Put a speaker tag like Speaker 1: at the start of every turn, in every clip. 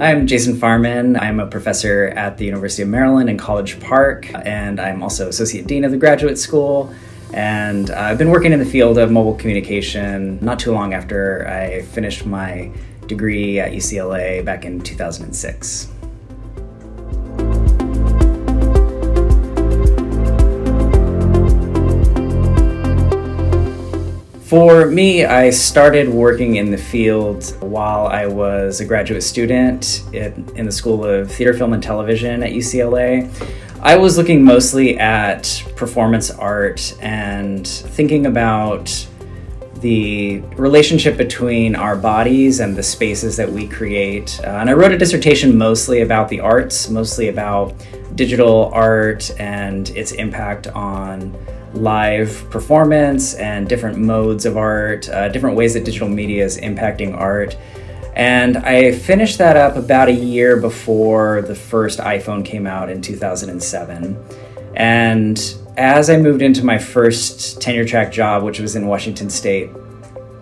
Speaker 1: I'm Jason Farman. I'm a professor at the University of Maryland in College Park, and I'm also Associate Dean of the Graduate School. And I've been working in the field of mobile communication not too long after I finished my degree at UCLA back in 2006. For me, I started working in the field while I was a graduate student in the School of Theater, Film, and Television at UCLA. I was looking mostly at performance art and thinking about the relationship between our bodies and the spaces that we create. And I wrote a dissertation mostly about the arts, mostly about digital art and its impact on live performance and different modes of art, different ways that digital media is impacting art. And I finished that up about a year before the first iPhone came out in 2007. And as I moved into my first tenure track job, which was in Washington State,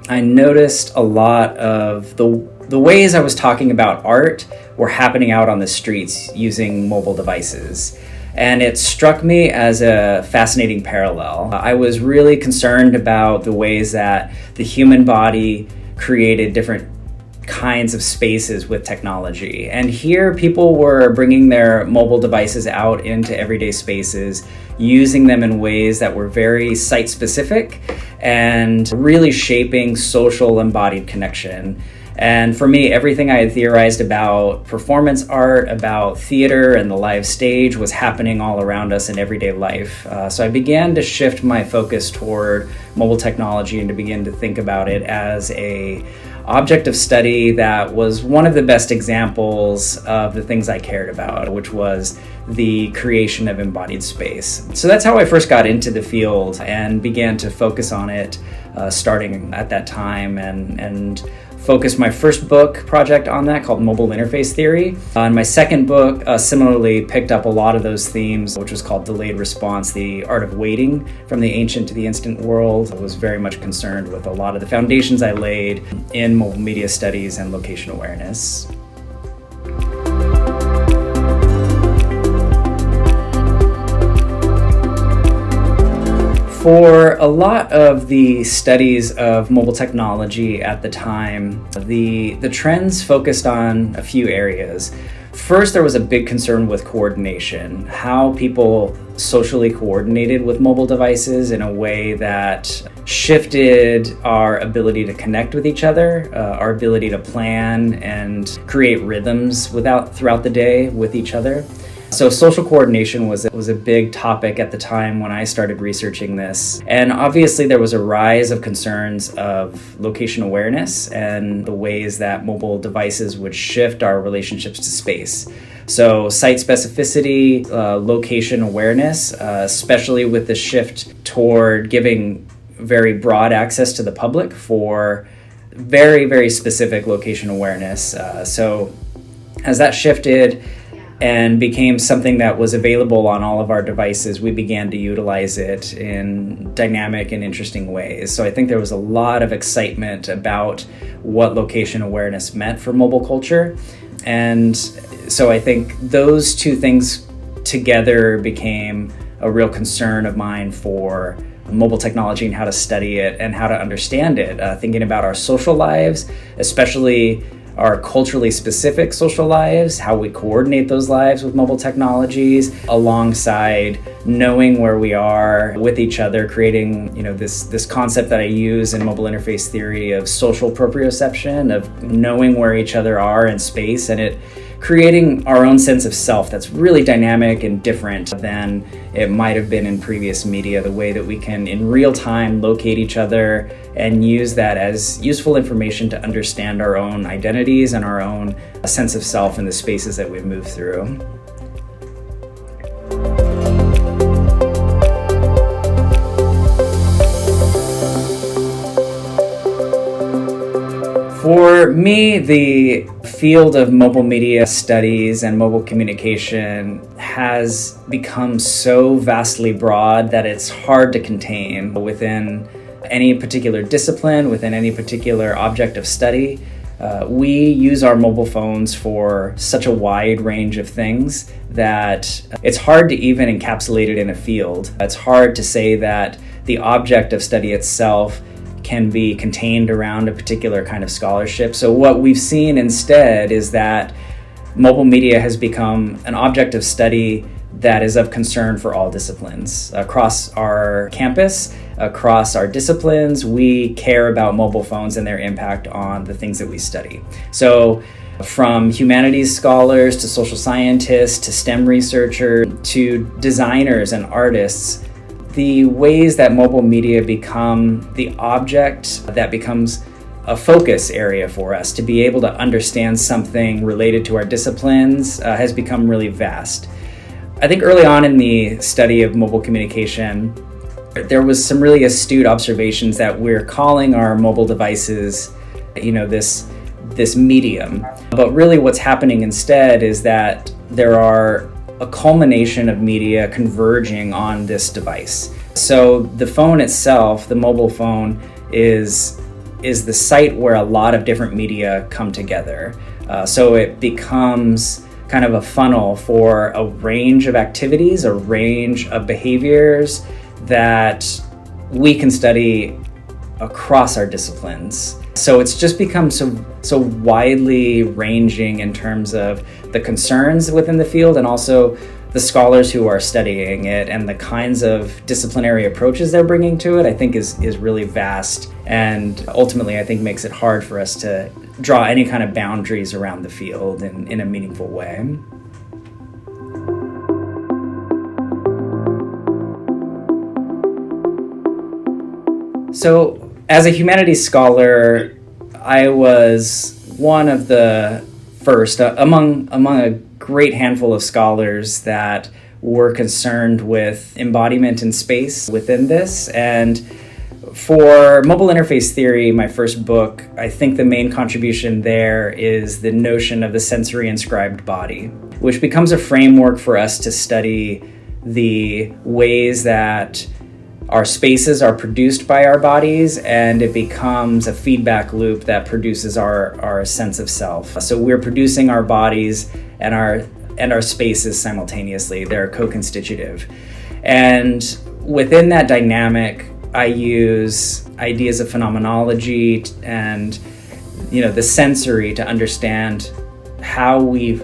Speaker 1: I noticed a lot of the ways I was talking about art were happening out on the streets using mobile devices. And it struck me as a fascinating parallel. I was really concerned about the ways that the human body created different kinds of spaces with technology. And here people were bringing their mobile devices out into everyday spaces, using them in ways that were very site-specific and really shaping social embodied connection. And for me, everything I had theorized about performance art, about theater and the live stage was happening all around us in everyday life. So I began to shift my focus toward mobile technology and to begin to think about it as an object of study that was one of the best examples of the things I cared about, which was the creation of embodied space. So that's how I first got into the field and began to focus on it starting at that time and focused my first book project on that called Mobile Interface Theory. And my second book similarly picked up a lot of those themes, which was called Delayed Response, the Art of Waiting from the Ancient to the Instant World. I was very much concerned with a lot of the foundations I laid in mobile media studies and location awareness. For a lot of the studies of mobile technology at the time, the trends focused on a few areas. First, there was a big concern with coordination, how people socially coordinated with mobile devices in a way that shifted our ability to connect with each other, our ability to plan and create rhythms throughout the day with each other. So social coordination was a big topic at the time when I started researching this. And obviously there was a rise of concerns of location awareness and the ways that mobile devices would shift our relationships to space. So site specificity, location awareness, especially with the shift toward giving very broad access to the public for very, very specific location awareness. So as that shifted and became something that was available on all of our devices, we began to utilize it in dynamic and interesting ways. So I think there was a lot of excitement about what location awareness meant for mobile culture. And so I think those two things together became a real concern of mine for mobile technology and how to study it and how to understand it, thinking about our social lives, especially our culturally specific social lives, how we coordinate those lives with mobile technologies, alongside knowing where we are with each other, creating, this concept that I use in mobile interface theory of social proprioception, of knowing where each other are in space, and it creating our own sense of self that's really dynamic and different than it might have been in previous media, the way that we can in real time locate each other and use that as useful information to understand our own identities and our own sense of self in the spaces that we've moved through. For me, the field of mobile media studies and mobile communication has become so vastly broad that it's hard to contain within any particular discipline, within any particular object of study. We use our mobile phones for such a wide range of things that it's hard to even encapsulate it in a field. It's hard to say that the object of study itself can be contained around a particular kind of scholarship. So what we've seen instead is that mobile media has become an object of study that is of concern for all disciplines. Across our campus, across our disciplines, we care about mobile phones and their impact on the things that we study. So from humanities scholars to social scientists to STEM researchers to designers and artists, the ways that mobile media become the object that becomes a focus area for us to be able to understand something related to our disciplines has become really vast. I think early on in the study of mobile communication, there was some really astute observations that we're calling our mobile devices, this medium. But really what's happening instead is that there are a culmination of media converging on this device. So the phone itself, the mobile phone, is the site where a lot of different media come together. So it becomes kind of a funnel for a range of activities, a range of behaviors that we can study across our disciplines. So it's just become so widely ranging in terms of the concerns within the field and also the scholars who are studying it and the kinds of disciplinary approaches they're bringing to it, I think is really vast, and ultimately I think makes it hard for us to draw any kind of boundaries around the field in a meaningful way. So as a humanities scholar, I was one of the first among a great handful of scholars that were concerned with embodiment in space within this. And for mobile interface theory, my first book, I think the main contribution there is the notion of the sensory inscribed body, which becomes a framework for us to study the ways that our spaces are produced by our bodies, and it becomes a feedback loop that produces our sense of self. So we're producing our bodies and our spaces simultaneously. They're co-constitutive. And within that dynamic, I use ideas of phenomenology and the sensory to understand how we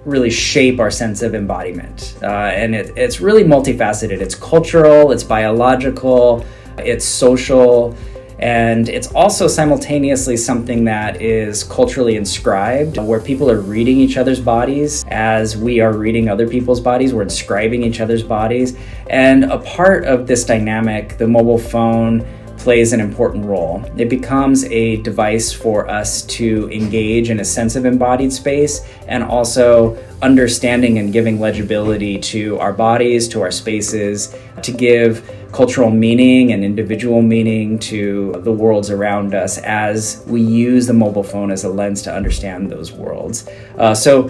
Speaker 1: really shape our sense of embodiment. And it's really multifaceted. It's cultural, it's biological, it's social, and it's also simultaneously something that is culturally inscribed, where people are reading each other's bodies as we are reading other people's bodies. We're inscribing each other's bodies. And a part of this dynamic, the mobile phone plays an important role. It becomes a device for us to engage in a sense of embodied space and also understanding and giving legibility to our bodies, to our spaces, to give cultural meaning and individual meaning to the worlds around us as we use the mobile phone as a lens to understand those worlds. So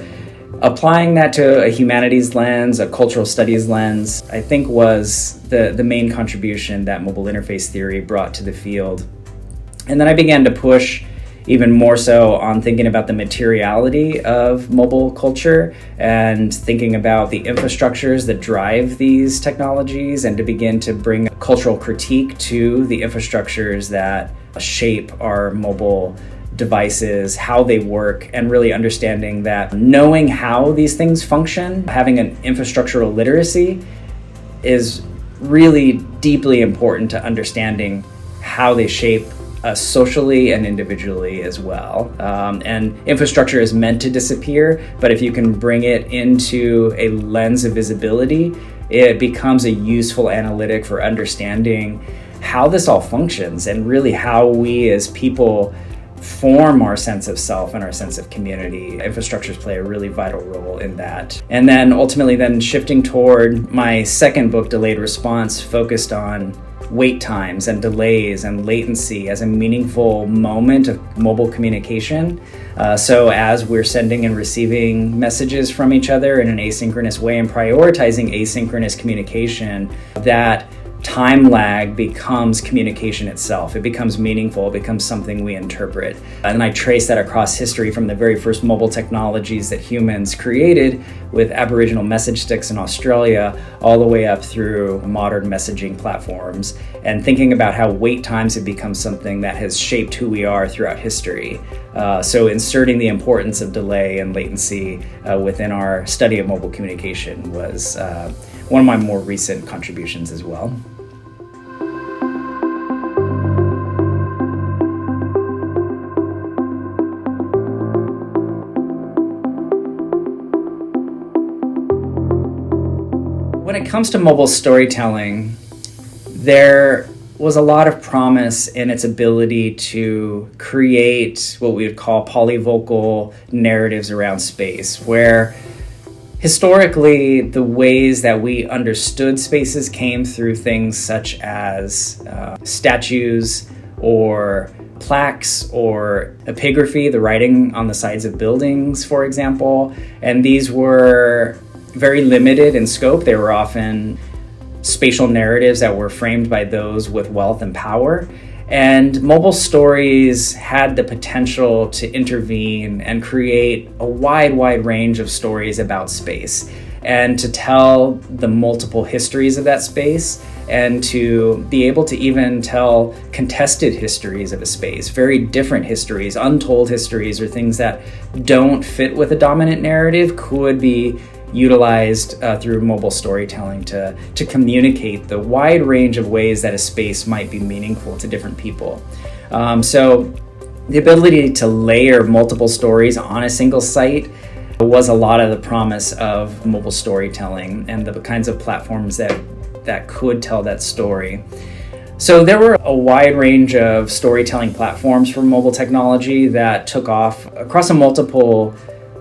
Speaker 1: applying that to a humanities lens, a cultural studies lens, I think was the main contribution that mobile interface theory brought to the field. And then I began to push even more so on thinking about the materiality of mobile culture and thinking about the infrastructures that drive these technologies, and to begin to bring cultural critique to the infrastructures that shape our mobile devices, how they work, and really understanding that knowing how these things function, having an infrastructural literacy, is really deeply important to understanding how they shape us socially and individually as well. And infrastructure is meant to disappear, but if you can bring it into a lens of visibility, it becomes a useful analytic for understanding how this all functions and really how we as people form our sense of self and our sense of community. Infrastructures play a really vital role in that. And then ultimately shifting toward my second book, Delayed Response, focused on wait times and delays and latency as a meaningful moment of mobile communication. So as we're sending and receiving messages from each other in an asynchronous way and prioritizing asynchronous communication, that time lag becomes communication itself. It becomes meaningful, it becomes something we interpret. And I trace that across history from the very first mobile technologies that humans created with Aboriginal message sticks in Australia, all the way up through modern messaging platforms, and thinking about how wait times have become something that has shaped who we are throughout history. So inserting the importance of delay and latency within our study of mobile communication was one of my more recent contributions as well. When it comes to mobile storytelling, there was a lot of promise in its ability to create what we would call polyvocal narratives around space, where historically the ways that we understood spaces came through things such as statues or plaques or epigraphy, the writing on the sides of buildings, for example. And these were very limited in scope. They were often spatial narratives that were framed by those with wealth and power. And mobile stories had the potential to intervene and create a wide range of stories about space, and to tell the multiple histories of that space, and to be able to even tell contested histories of a space, very different histories, untold histories, or things that don't fit with a dominant narrative could be utilized through mobile storytelling to communicate the wide range of ways that a space might be meaningful to different people. So the ability to layer multiple stories on a single site was a lot of the promise of mobile storytelling and the kinds of platforms that could tell that story. So there were a wide range of storytelling platforms for mobile technology that took off across a multiple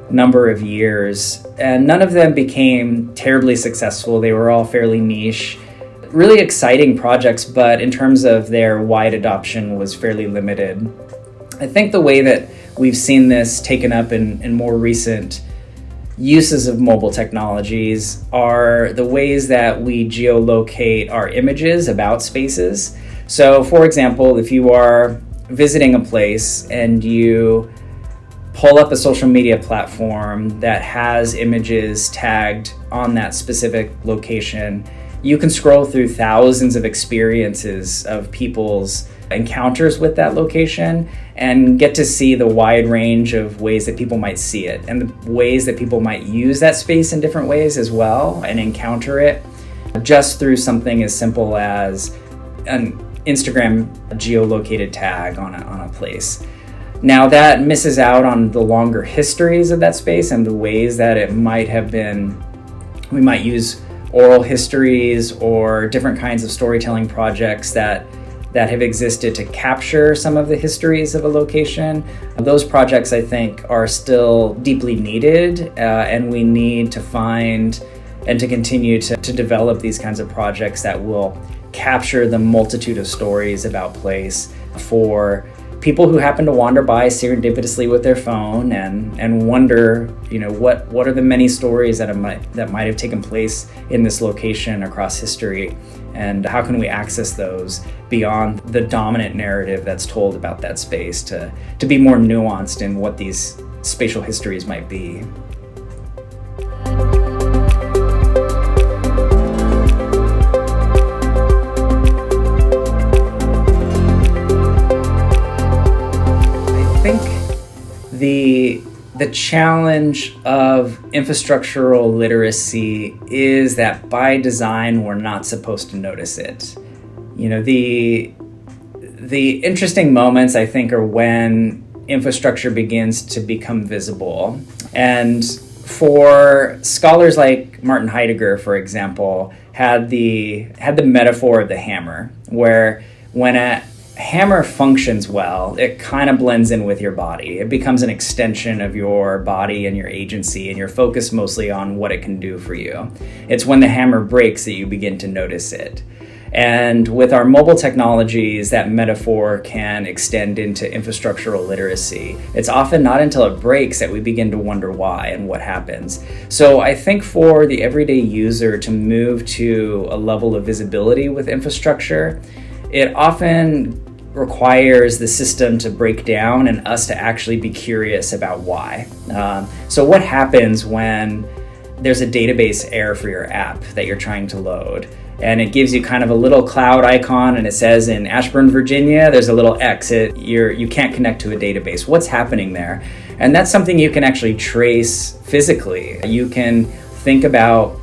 Speaker 1: number of years, and none of them became terribly successful. They were all fairly niche, really exciting projects, but in terms of their wide adoption was fairly limited. I think the way that we've seen this taken up in more recent uses of mobile technologies are the ways that we geolocate our images about spaces. So for example, if you are visiting a place and you pull up a social media platform that has images tagged on that specific location, you can scroll through thousands of experiences of people's encounters with that location and get to see the wide range of ways that people might see it, and the ways that people might use that space in different ways as well and encounter it just through something as simple as an Instagram geolocated tag on a place. Now that misses out on the longer histories of that space and the ways that it might have been. We might use oral histories or different kinds of storytelling projects that have existed to capture some of the histories of a location. Those projects, I think, are still deeply needed, and we need to find and to continue to develop these kinds of projects that will capture the multitude of stories about place for people who happen to wander by serendipitously with their phone and wonder, what are the many stories that might have taken place in this location across history, and how can we access those beyond the dominant narrative that's told about that space to be more nuanced in what these spatial histories might be. The challenge of infrastructural literacy is that by design we're not supposed to notice it. The interesting moments, I think, are when infrastructure begins to become visible. And for scholars like Martin Heidegger, for example, had the metaphor of the hammer, where when a hammer functions well, it kind of blends in with your body. It becomes an extension of your body and your agency, and you're focused mostly on what it can do for you. It's when the hammer breaks that you begin to notice it. And with our mobile technologies, that metaphor can extend into infrastructural literacy. It's often not until it breaks that we begin to wonder why and what happens. So I think for the everyday user to move to a level of visibility with infrastructure, it often requires the system to break down and us to actually be curious about why. So what happens when there's a database error for your app that you're trying to load? And it gives you kind of a little cloud icon, and it says in Ashburn, Virginia, there's a little X. You can't connect to a database. What's happening there? And that's something you can actually trace physically. You can think about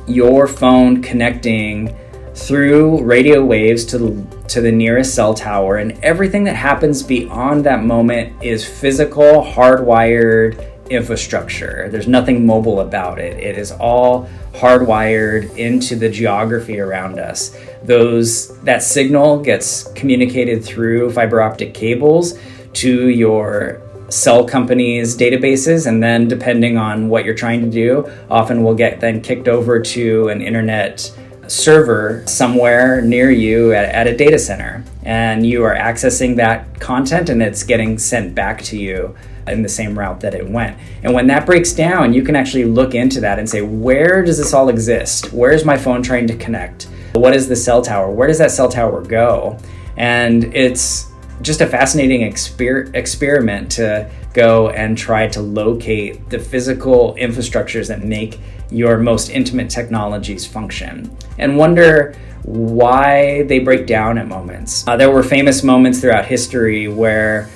Speaker 1: your phone connecting through radio waves to the nearest cell tower, and everything that happens beyond that moment is physical, hardwired infrastructure. There's nothing mobile about it. It is all hardwired into the geography around us. That signal gets communicated through fiber optic cables to your cell company's databases, and then depending on what you're trying to do, often will get then kicked over to an internet server somewhere near you at a data center, and you are accessing that content and it's getting sent back to you in the same route that it went. And when that breaks down, you can actually look into that and say, where does this all exist? Where's my phone trying to connect? What is the cell tower? Where does that cell tower go? And it's just a fascinating experiment to go and try to locate the physical infrastructures that make your most intimate technologies function, and wonder why they break down at moments. There were famous moments throughout history where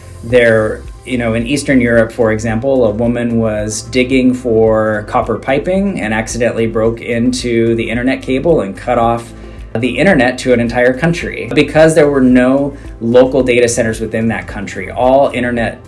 Speaker 1: in Eastern Europe, for example, a woman was digging for copper piping and accidentally broke into the internet cable and cut off the internet to an entire country. Because there were no local data centers within that country, all internet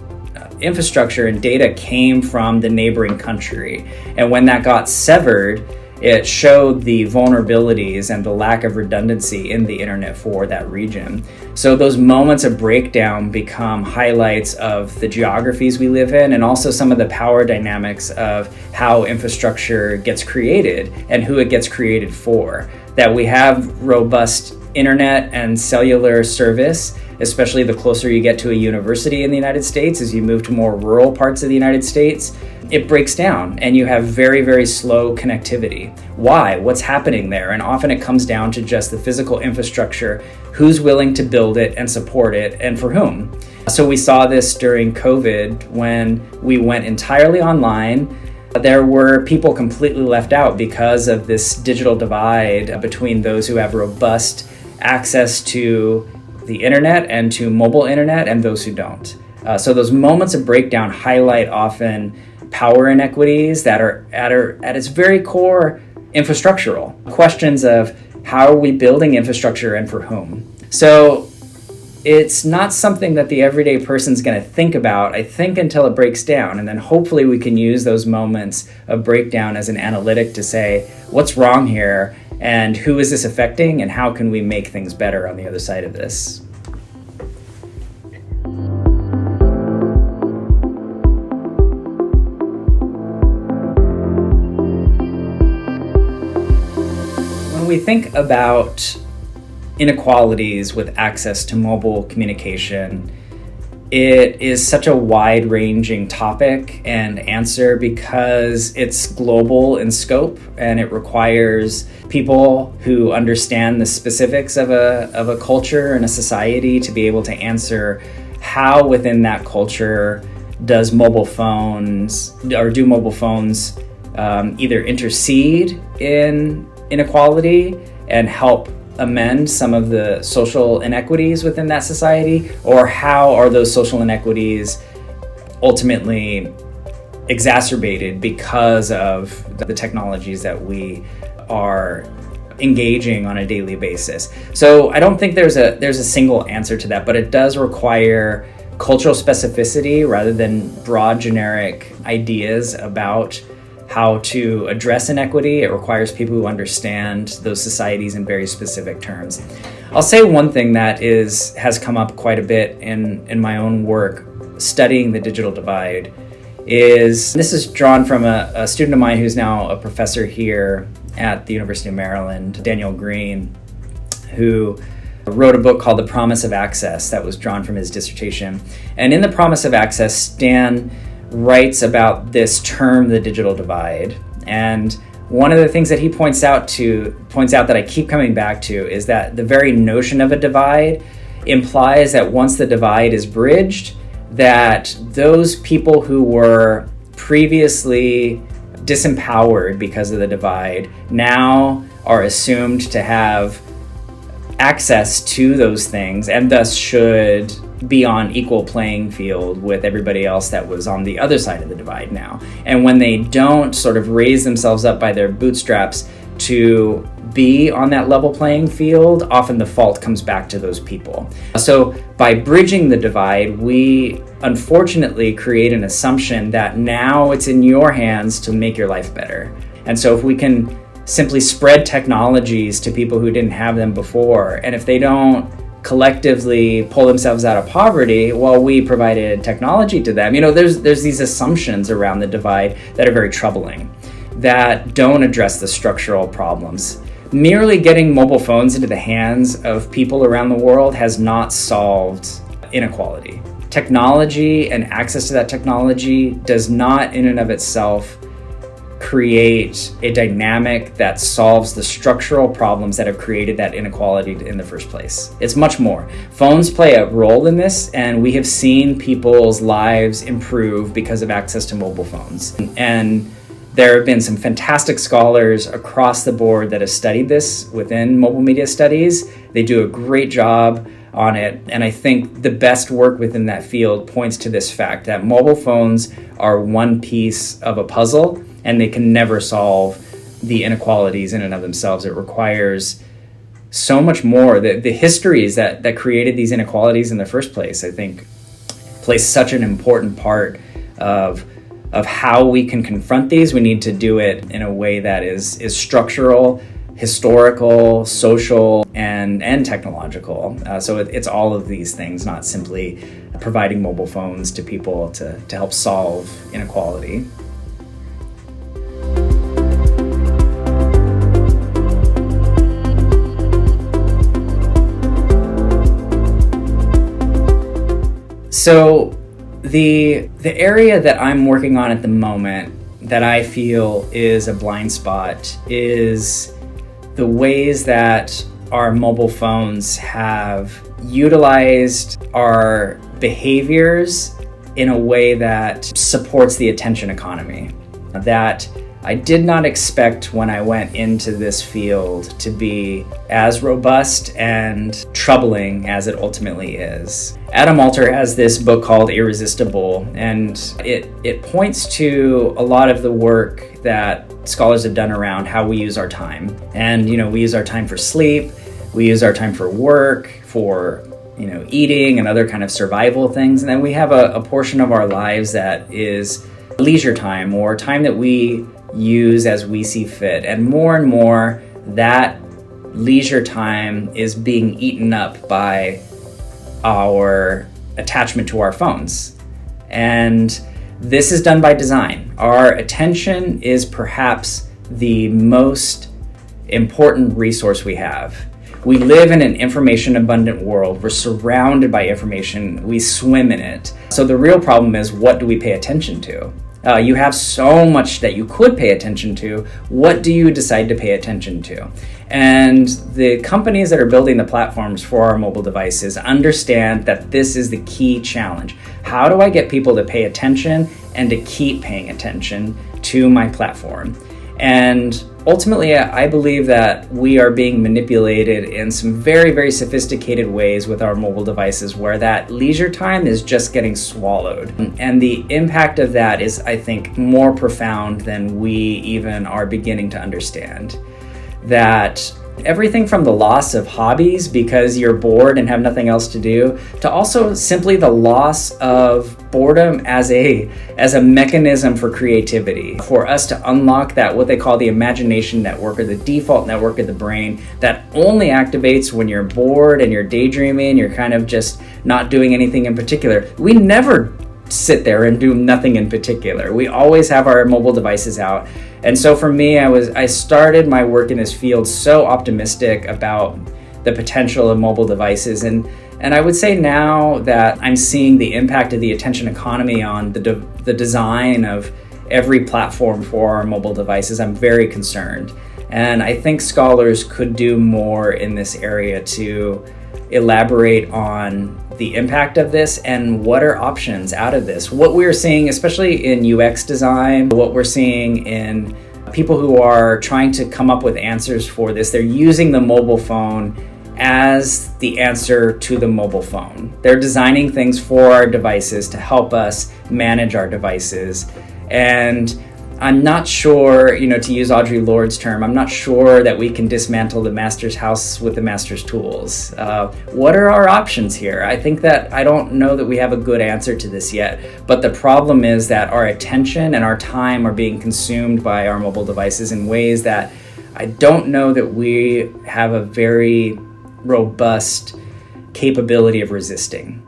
Speaker 1: infrastructure and data came from the neighboring country. And when that got severed, it showed the vulnerabilities and the lack of redundancy in the internet for that region. So those moments of breakdown become highlights of the geographies we live in, and also some of the power dynamics of how infrastructure gets created and who it gets created for. That we have robust internet and cellular service, especially the closer you get to a university in the United States, as you move to more rural parts of the United States, it breaks down and you have very, very slow connectivity. Why? What's happening there? And often it comes down to just the physical infrastructure, who's willing to build it and support it, and for whom. So we saw this during COVID when we went entirely online. There were people completely left out because of this digital divide between those who have robust access to the internet and to mobile internet and those who don't. So those moments of breakdown highlight often power inequities that are at its very core infrastructural. Questions of how are we building infrastructure and for whom? So it's not something that the everyday person's going to think about, I think, until it breaks down. And then hopefully we can use those moments of breakdown as an analytic to say, what's wrong here? And who is this affecting? And how can we make things better on the other side of this? When we think about inequalities with access to mobile communication, it is such a wide-ranging topic and answer because it's global in scope, and it requires people who understand the specifics of a culture and a society to be able to answer how within that culture do mobile phones either intercede in inequality and help amend some of the social inequities within that society, or how are those social inequities ultimately exacerbated because of the technologies that we are engaging on a daily basis. So I don't think there's a single answer to that, but it does require cultural specificity rather than broad generic ideas about how to address inequity. It requires people who understand those societies in very specific terms. I'll say one thing that has come up quite a bit in my own work studying the digital divide is, this is drawn from a student of mine who's now a professor here at the University of Maryland, Daniel Green, who wrote a book called The Promise of Access that was drawn from his dissertation. And in The Promise of Access, Stan writes about this term, the digital divide. And one of the things that he points out that I keep coming back to is that the very notion of a divide implies that once the divide is bridged, that those people who were previously disempowered because of the divide now are assumed to have access to those things and thus should be on equal playing field with everybody else that was on the other side of the divide now. And when they don't sort of raise themselves up by their bootstraps to be on that level playing field, often the fault comes back to those people. So by bridging the divide, we unfortunately create an assumption that now it's in your hands to make your life better. And so if we can simply spread technologies to people who didn't have them before, and if they don't collectively pull themselves out of poverty while we provided technology to them, there's these assumptions around the divide that are very troubling, that don't address the structural problems. Merely getting mobile phones into the hands of people around the world has not solved inequality. Technology and access to that technology does not in and of itself create a dynamic that solves the structural problems that have created that inequality in the first place. It's much more. Phones play a role in this, and we have seen people's lives improve because of access to mobile phones. And there have been some fantastic scholars across the board that have studied this within mobile media studies. They do a great job on it, and I think the best work within that field points to this fact that mobile phones are one piece of a puzzle, and they can never solve the inequalities in and of themselves. It requires so much more. The histories that created these inequalities in the first place, I think, play such an important part of how we can confront these. We need to do it in a way that is structural, historical, social, and technological. So it's all of these things, not simply providing mobile phones to people to help solve inequality. So the area that I'm working on at the moment that I feel is a blind spot is the ways that our mobile phones have utilized our behaviors in a way that supports the attention economy, that I did not expect when I went into this field to be as robust and troubling as it ultimately is. Adam Alter has this book called Irresistible, and it points to a lot of the work that scholars have done around how we use our time. And, we use our time for sleep, we use our time for work, for, eating and other kind of survival things. And then we have a portion of our lives that is leisure time, or time that we use as we see fit. And more, that leisure time is being eaten up by our attachment to our phones. And this is done by design. Our attention is perhaps the most important resource we have. We live in an information abundant world. We're surrounded by information. We swim in it. So the real problem is, what do we pay attention to? You have so much that you could pay attention to. What do you decide to pay attention to? And the companies that are building the platforms for our mobile devices understand that this is the key challenge. How do I get people to pay attention and to keep paying attention to my platform? And ultimately, I believe that we are being manipulated in some very, very sophisticated ways with our mobile devices, where that leisure time is just getting swallowed. And the impact of that is, I think, more profound than we even are beginning to understand. That everything from the loss of hobbies because you're bored and have nothing else to do, to also simply the loss of boredom as a mechanism for creativity, for us to unlock that, what they call the imagination network, or the default network of the brain that only activates when you're bored and you're daydreaming, you're kind of just not doing anything in particular. We never sit there and do nothing in particular. We always have our mobile devices out. And so for me, I started my work in this field so optimistic about the potential of mobile devices. And I would say now that I'm seeing the impact of the attention economy on the design of every platform for our mobile devices, I'm very concerned. And I think scholars could do more in this area to elaborate on the impact of this and what are options out of this. What we're seeing, especially in UX design, what we're seeing in people who are trying to come up with answers for this, they're using the mobile phone as the answer to the mobile phone. They're designing things for our devices to help us manage our devices. And I'm not sure, to use Audre Lorde's term, I'm not sure that we can dismantle the master's house with the master's tools. What are our options here? I don't know that we have a good answer to this yet, but the problem is that our attention and our time are being consumed by our mobile devices in ways that I don't know that we have a very robust capability of resisting.